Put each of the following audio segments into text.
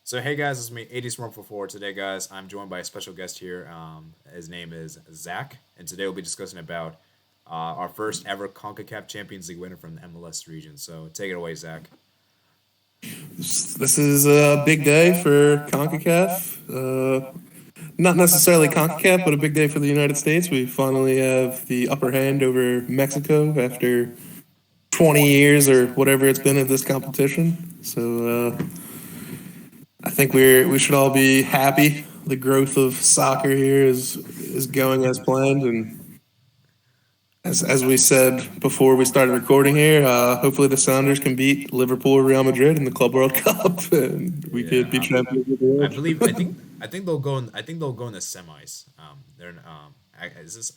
So hey guys, it's me, 80s144. Today, guys, I'm joined by a special guest here. His name is Zach, and today we'll be discussing about our first ever Concacaf Champions League winner from the MLS region. So take it away, Zach. This is a big day for CONCACAF. Not necessarily CONCACAF, but a big day for the United States. We finally have the upper hand over Mexico after 20 years or whatever it's been at this competition. So I think we should all be happy. The growth of soccer here is going as planned, and as we said before we started recording here, hopefully the Sounders can beat Liverpool or Real Madrid in the Club World Cup, and we could be Yeah, champions of the I world. believe I think they'll go. I think they'll go in the semis. They're I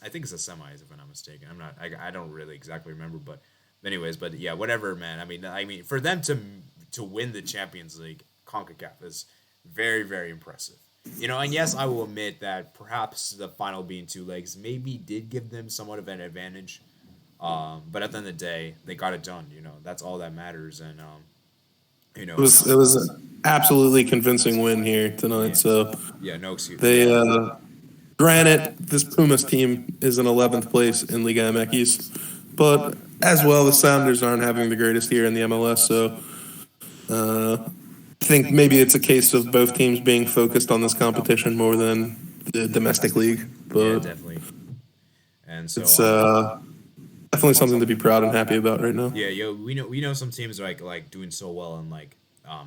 think it's the semis if I'm not mistaken. I'm not. I don't really exactly remember, but anyways, but yeah, whatever, man. I mean, for them to win the Champions League, Concacaf is very impressive. And yes, I will admit that perhaps the final being two legs maybe did give them somewhat of an advantage. But at the end of the day, they got it done. That's all that matters. And you It know, was it was an absolutely convincing win here tonight. yeah, So yeah, no excuse. they, granted, this Pumas team is in 11th place in Liga MX, but as well, the Sounders aren't having the greatest year in the MLS. So I think maybe it's a case of both teams being focused on this competition more than the domestic league. Yeah, But definitely. And so, it's definitely something to be proud and happy about right now. yeah, we know some teams are like doing so well in like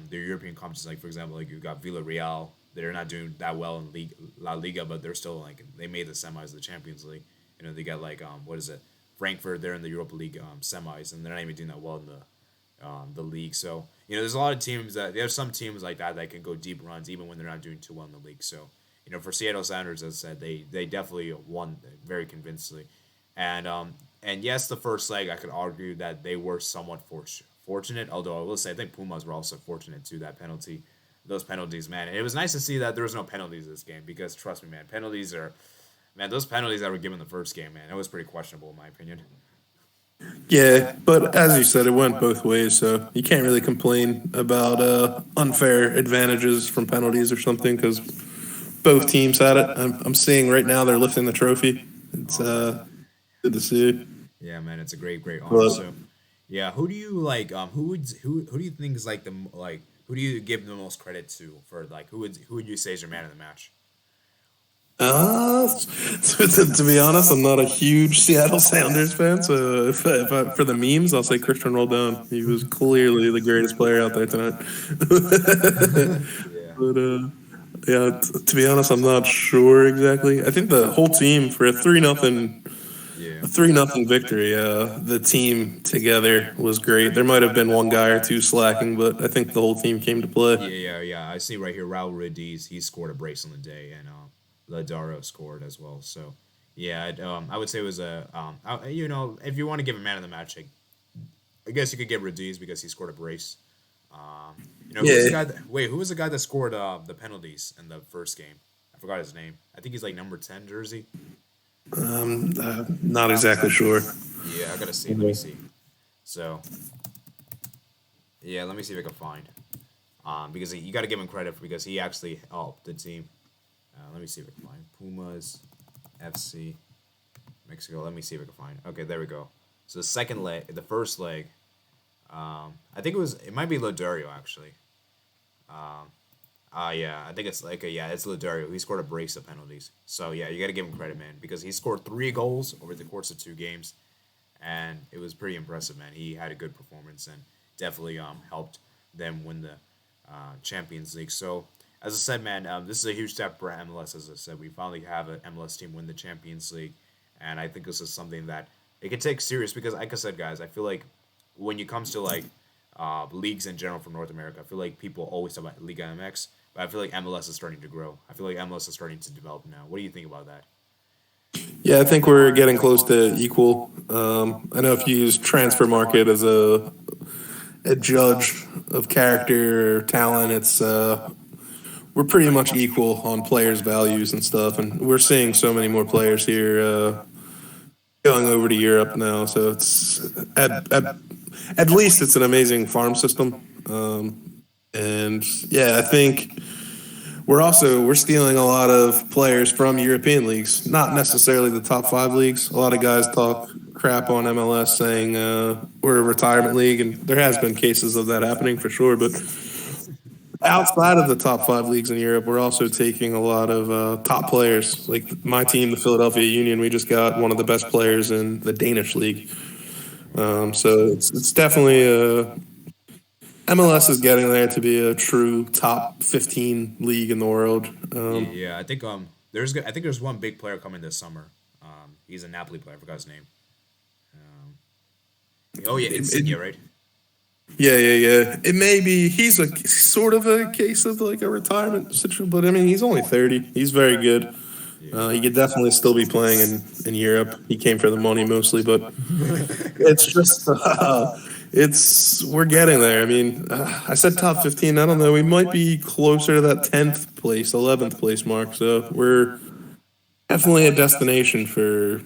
their European competitions. Like for example, like you got Villarreal. They're not doing that well in League La Liga, but they're still like they made the semis of the Champions League. They got like what is it? Frankfurt. They're in the Europa League semis, and they're not even doing that well in the league. So there's a lot of teams there's some teams like that can go deep runs even when they're not doing too well in the league. So for Seattle Sounders, as I said, they definitely won very convincingly, and yes, the first leg I could argue that they were somewhat fortunate. Although I will say I think Pumas were also fortunate to that penalty. Those penalties, man. And it was nice to see that there was no penalties this game because trust me, man, those penalties that were given the first game, man, it was pretty questionable in my opinion. Yeah, but as you said, it went both ways, so you can't really complain about unfair advantages from penalties or something because both teams had it. I'm seeing right now they're lifting the trophy. It's Oh yeah, good to see. yeah, man, it's a great honor. But So, yeah, who do you like? Who do you think is like who do you give the most credit to for like who would you say is your man of the match? to be honest, I'm not a huge Seattle Sounders fan, so for the memes, I'll say Christian Roldan. He was clearly the greatest player out there tonight. Yeah, But yeah, to be honest, I'm not sure exactly. I think the whole team for yeah, a 3-0 victory. The team together was great. There might have been one guy or two slacking, but I think the whole team came to play. yeah. I see right here, Raul Ruiz. He scored a brace on the day, and Ladaro scored as well. So, yeah, I would say it was if you want to give a man of the match, I guess you could give Ruiz because he scored a brace. Who was the Yeah, guy? Who was the guy that scored the penalties in the first game? I forgot his name. I think he's like number 10 jersey. not exactly sure. Yeah, I gotta see. Let me see. So yeah, let me see if I can find. Because you got to give him credit because he actually helped the team. Let me see if I can find Pumas FC Mexico. Let me see if I can find. Okay, there we go. So the first leg. I think it might be Lodario actually. Yeah, I think it's it's Lodario. He scored a brace of penalties. So yeah, you got to give him credit, man, because he scored 3 goals over the course of 2 games, and it was pretty impressive, man. He had a good performance and definitely helped them win the Champions League. So as I said, man, this is a huge step for MLS. As I said, we finally have an MLS team win the Champions League, and I think this is something that it can take serious because, like I said, guys, I feel like when it comes to like leagues in general from North America, I feel like people always talk about Liga MX, but I feel like MLS is starting to grow. I feel like MLS is starting to develop now. What do you think about that? Yeah, I think we're getting close to equal. I know if you use Transfer Market as a judge of character or talent, it's we're pretty much equal on players' values and stuff, and we're seeing so many more players here going over to Europe now. So it's at least it's an amazing farm system. And yeah, I think we're stealing a lot of players from European leagues, not necessarily the top five leagues. A lot of guys talk crap on MLS saying we're a retirement league, and there has been cases of that happening for sure. But outside of the top five leagues in Europe, we're also taking a lot of top players. Like my team, the Philadelphia Union, we just got one of the best players in the Danish league. So it's definitely MLS is getting there to be a true top 15 league in the world. Yeah, I think I think there's one big player coming this summer. He's a Napoli player. I forgot his name. Oh yeah, Insigne, right? Yeah. It may be he's a sort of a case of like a retirement situation, but I mean he's only 30. He's very good. He could definitely still be playing in Europe. He came for the money mostly, but it's just it's we're getting there. I mean, I said top 15. I don't know. We might be closer to that 10th place, 11th place mark. So we're definitely a destination for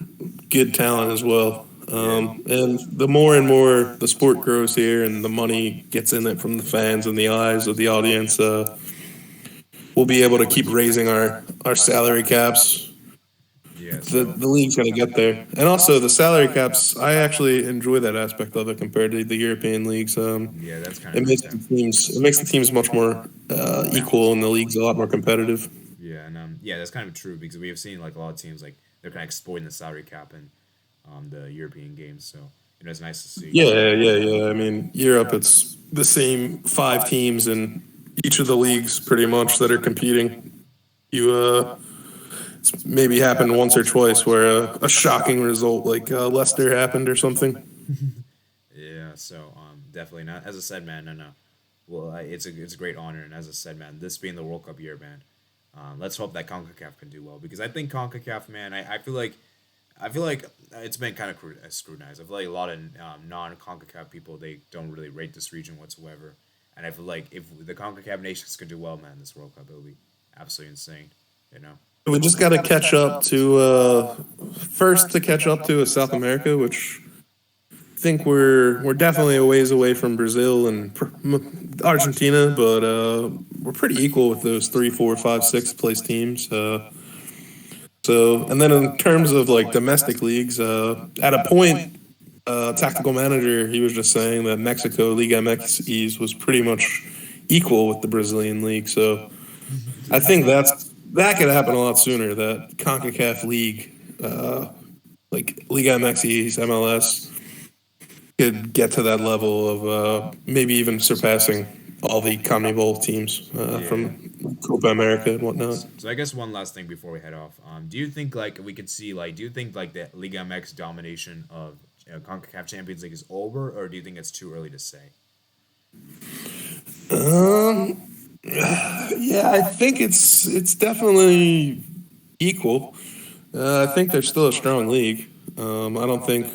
good talent as well. And the more and more the sport grows here and the money gets in it from the fans and the eyes of the audience, we'll be able to keep raising our salary caps. Yeah, The league's going to get there, and also the salary caps. I actually enjoy that aspect of it compared to the European leagues. yeah, that's kind of It nice. makes the teams much more equal, and the league's a lot more competitive. Yeah, and yeah, that's kind of true because we have seen like a lot of teams like they're kind of exploiting the salary cap in the European games. So it's nice to see. Yeah. I mean, Europe, it's the same five teams in each of the leagues pretty much that are competing. You it's maybe happened once or twice where a shocking result like Leicester happened or something. Yeah, so definitely not. As I said, man, no. Well, it's a great honor, and as I said, man, this being the World Cup year, man, let's hope that Concacaf can do well because I think Concacaf, man, I feel like it's been kind of scrutinized. I feel like a lot of non-Concacaf people they don't really rate this region whatsoever, and I feel like if the Concacaf nations could do well, man, this World Cup it'll be absolutely insane. You know. We just got to catch up to first to catch up to is South America, which I think we're definitely a ways away from Brazil and Argentina, but we're pretty equal with those 3, 4, 5, 6 place teams. So, and then in terms of like domestic leagues, at a point, tactical manager he was just saying that Mexico Liga MX was pretty much equal with the Brazilian league. So, I think that could happen a lot sooner. That CONCACAF league, like Liga MX, MLS, could get to that level of maybe even surpassing all the CONMEBOL teams from Copa America and whatnot. So I guess one last thing before we head off. Do you think like we could see like do you think like the Liga MX domination of CONCACAF Champions League is over, or do you think it's too early to say? Yeah, I think it's definitely equal. I think there's still a strong league. I don't think.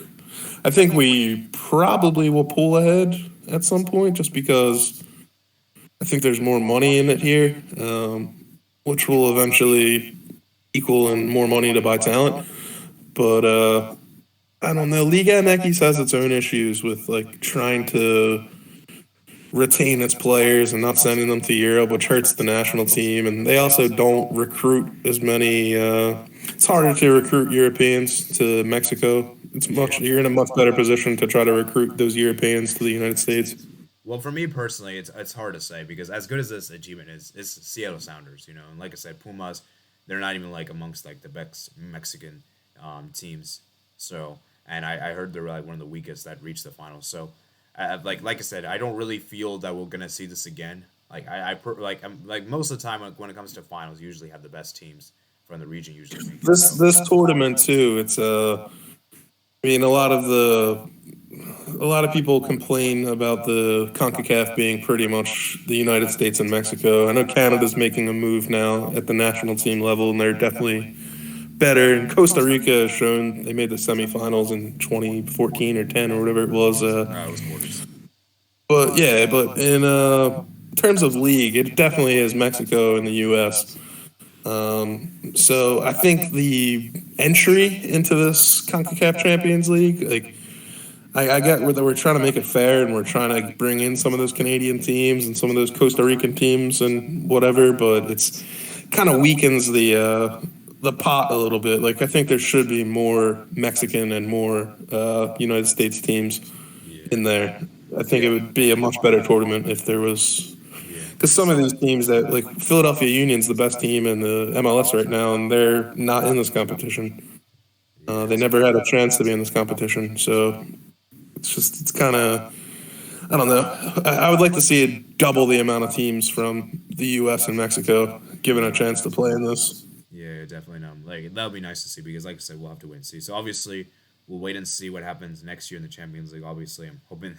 I think we probably will pull ahead at some point, just because I think there's more money in it here, which will eventually equal in more money to buy talent. But I don't know. Liga MX has its own issues with like trying to retain its players and not sending them to Europe, which hurts the national team. And they also don't recruit as many. It's harder to recruit Europeans to Mexico. You're in a much better position to try to recruit those Europeans to the United States. Well, for me personally, it's hard to say because as good as this achievement is, it's Seattle Sounders, and like I said, Pumas, they're not even like amongst like the best Mexican teams. So, and I heard they're like one of the weakest that reached the finals. So, like I said, I don't really feel that we're gonna see this again. Like I'm like most of the time when it comes to finals, usually have the best teams from the region usually. This tournament too. It's I mean, a lot of people complain about the CONCACAF being pretty much the United States and Mexico. I know Canada's making a move now at the national team level, and they're definitely better. And Costa Rica has shown they made the semifinals in 2014 or 10 or whatever it was. It was quarters. But in terms of league, it definitely is Mexico and the U.S. So I think the entry into this CONCACAF Champions League, like I get that we're trying to make it fair and we're trying to bring in some of those Canadian teams and some of those Costa Rican teams and whatever, but it's kind of weakens the pot a little bit. Like I think there should be more Mexican and more United States teams Yeah. in there. I think it would be a much better tournament if there was Yeah. because some of these teams that like Philadelphia Union's the best team in the MLS right now, and they're not in this competition. Yeah. They never had a chance to be in this competition, so it's kind of I don't know. I would like to see it double the amount of teams from the U.S. and Mexico given a chance to play in this. Yeah, definitely no. Like that would be nice to see because, like I said, we'll have to wait and see. So obviously, we'll wait and see what happens next year in the Champions League. Obviously, I'm hoping,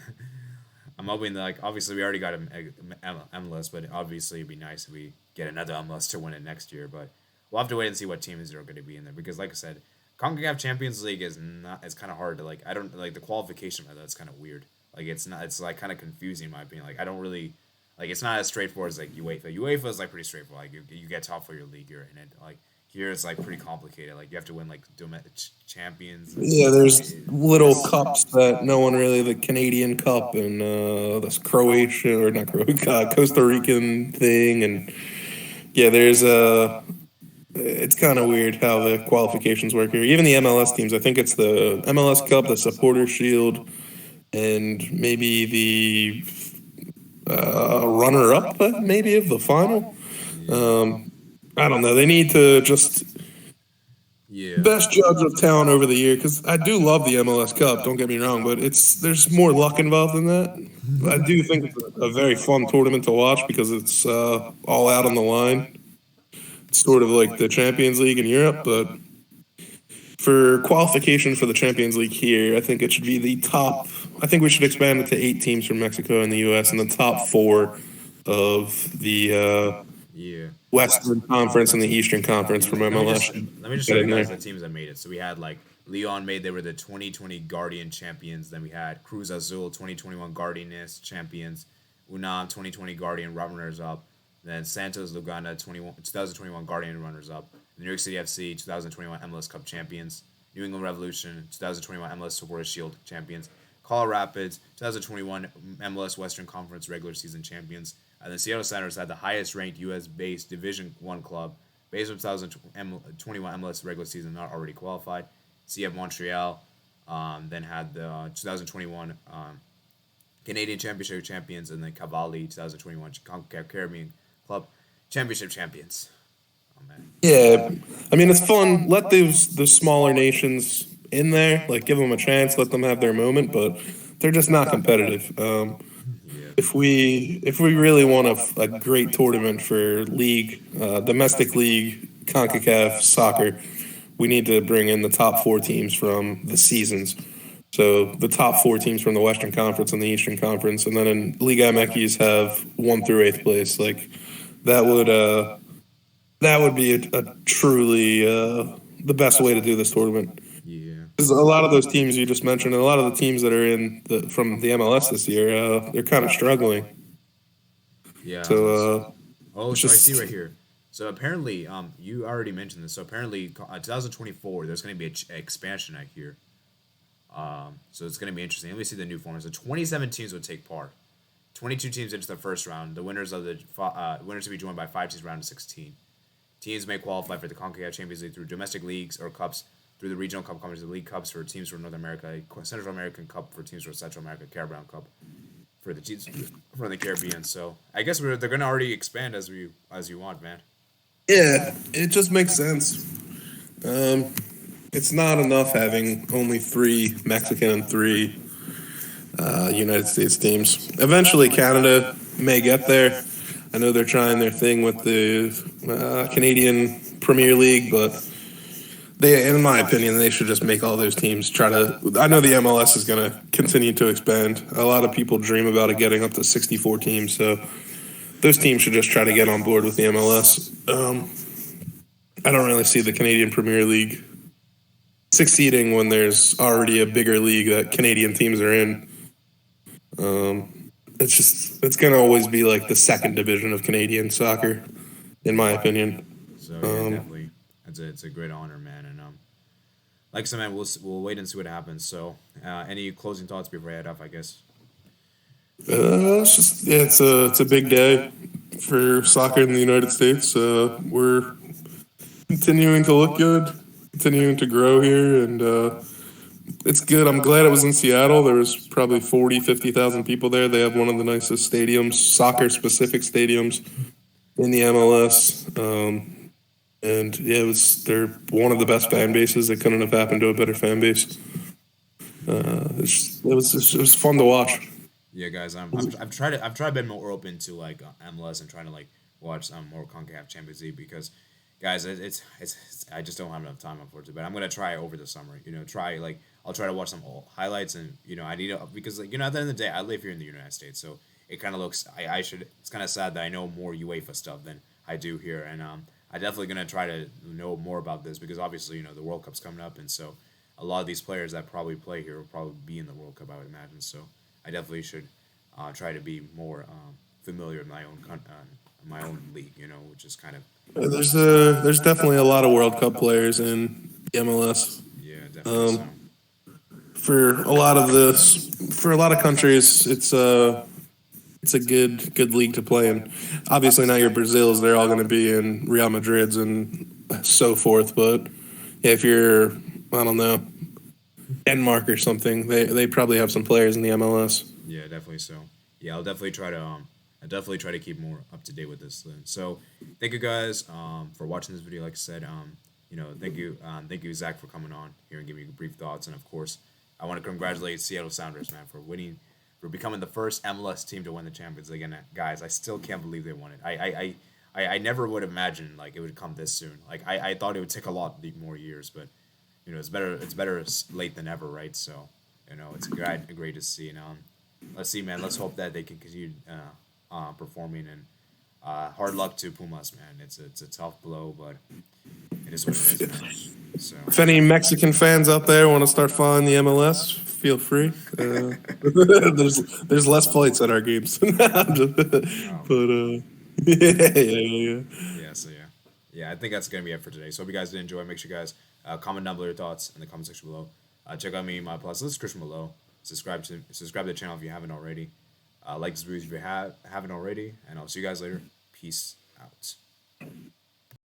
I'm hoping that like obviously we already got MLS, but obviously it'd be nice if we get another MLS to win it next year. But we'll have to wait and see what teams are going to be in there because, like I said, Concacaf Champions League is not. It's kind of hard to like. I don't like the qualification for that's kind of weird. Like it's not. It's like kind of confusing in my opinion. Like I don't really. Like it's not as straightforward as like UEFA. UEFA is like pretty straightforward. Like you get top for your league, you're in it. Like here it's like pretty complicated. Like you have to win like champions. Yeah, there's little cups that no one really, the Canadian Cup and this Croatia or not Croatia, Costa Rican thing, and yeah, there's it's kind of weird how the qualifications work here. Even the MLS teams, I think it's the MLS Cup, the Supporter Shield, and maybe the runner-up, maybe of the final. Yeah. I don't know. They need to just Yeah. best judge of talent over the year because I do love the MLS Cup. Don't get me wrong, but there's more luck involved in that. I do think it's a very fun tournament to watch because it's all out on the line. It's sort of like the Champions League in Europe, but for qualification for the Champions League here, I think it should be the top. I think we should expand it to 8 teams from Mexico and the U.S. and the top 4 of the Yeah. Western Conference and the Eastern Conference from MLS. Let me just show you guys the teams that made it. So we had like Leon made they were the 2020 Guardian champions. Then we had Cruz Azul 2021 Guardianes champions. UNAM 2020 Guardian runners up. Then Santos Laguna 2021 Guardian runners up. New York City FC 2021 MLS Cup champions. New England Revolution 2021 MLS Supporters Shield champions. Colorado Rapids 2021 MLS Western Conference regular season champions. And the Seattle Sounders had the highest ranked U.S. based Division One club based on 2021 MLS regular season, not already qualified. CF Montreal then had the 2021 Canadian Championship champions, and then Cavalli 2021 Concacaf Caribbean Club Championship champions. Oh, man. Yeah, I mean it's fun. Let the smaller nations in there, like give them a chance, let them have their moment, but they're just not competitive. Yeah. If we really want a great tournament for league, domestic league, Concacaf soccer, we need to bring in the top 4 teams from the seasons. So the top 4 teams from the Western Conference and the Eastern Conference, and then in Liga MX have 1 through 8th place. Like that would be a truly the best way to do this tournament. Yeah. Because a lot of those teams you just mentioned, and a lot of the teams that are from the MLS this year, they're kind of struggling. Yeah. So so I just see right here. So apparently, you already mentioned this. So apparently, 2024, there's going to be an expansion out here. So it's going to be interesting. Let me see the new format. So 27 teams would take part. 22 teams into the first round. The winners of the winners to be joined by 5 teams round of 16. Teams may qualify for the CONCACAF Champions League through domestic leagues or cups, through the regional cup competitions, the league cups for teams from North America, Central American Cup for teams from Central America, Caribbean Cup for the teams from the Caribbean. So I guess they're going to already expand as you want, man. yeah, it just makes sense. It's not enough having only 3 Mexican and 3 United States teams. Eventually, Canada may get there. I know they're trying their thing with the Canadian Premier League, but in my opinion, they should just make all those teams try to. I know the MLS is going to continue to expand. A lot of people dream about it getting up to 64 teams, so those teams should just try to get on board with the MLS. I don't really see the Canadian Premier League succeeding when there's already a bigger league that Canadian teams are in. It's going to always be like the 2nd division of Canadian soccer, in my opinion. So yeah, definitely, it's a great honor, man, and like I said, man, we'll wait and see what happens. So, any closing thoughts before I head off? I guess. It's just yeah, it's a big day for soccer in the United States. We're continuing to look good, continuing to grow here, and it's good. I'm glad it was in Seattle. There was probably 40, 50,000 people there. They have one of the nicest stadiums, soccer specific stadiums in the MLS. And yeah, they're one of the best fan bases. It couldn't have happened to a better fan base. It was fun to watch. Yeah, guys, I've tried being more open to like MLS and trying to like watch more Concacaf Champions League because, guys, it's I just don't have enough time unfortunately. But I'm gonna try over the summer. Try like I'll try to watch some highlights and I need to because like at the end of the day I live here in the United States, so it kind of looks I should it's kind of sad that I know more UEFA stuff than I do here, and I definitely gonna try to know more about this because obviously the World Cup's coming up, and so a lot of these players that probably play here will probably be in the World Cup, I would imagine. So I definitely should try to be more familiar with my own league, which is kind of There's definitely a lot of World Cup players in the MLS. yeah, definitely. So For a lot of countries, it's a good league to play in. Obviously, now your Brazils, they're all going to be in Real Madrids and so forth. But yeah, if you're, I don't know, Denmark or something, they probably have some players in the MLS. yeah, definitely. So yeah, I'll definitely try to keep more up to date with this then. So thank you guys for watching this video. Like I said, thank you Zach for coming on here and giving me brief thoughts, and of course I want to congratulate Seattle Sounders, man, for becoming the first MLS team to win the Champions League. And guys, I still can't believe they won it. I never would imagine like it would come this soon. Like I thought it would take a lot more years, but it's better late than ever, right? So it's great to see. And let's see, man. Let's hope that they can continue performing, and hard luck to Pumas, man. It's a tough blow, but it is what it is, man. So If any Mexican fans out there want to start following the MLS, feel free. There's less flights at our games, yeah. yeah, so yeah, I think that's gonna be it for today. So if you guys did enjoy, make sure you guys comment down below your thoughts in the comment section below. Check out me, my plus description below. Subscribe to the channel if you haven't already. Like this video if you haven't already, and I'll see you guys later. Peace out.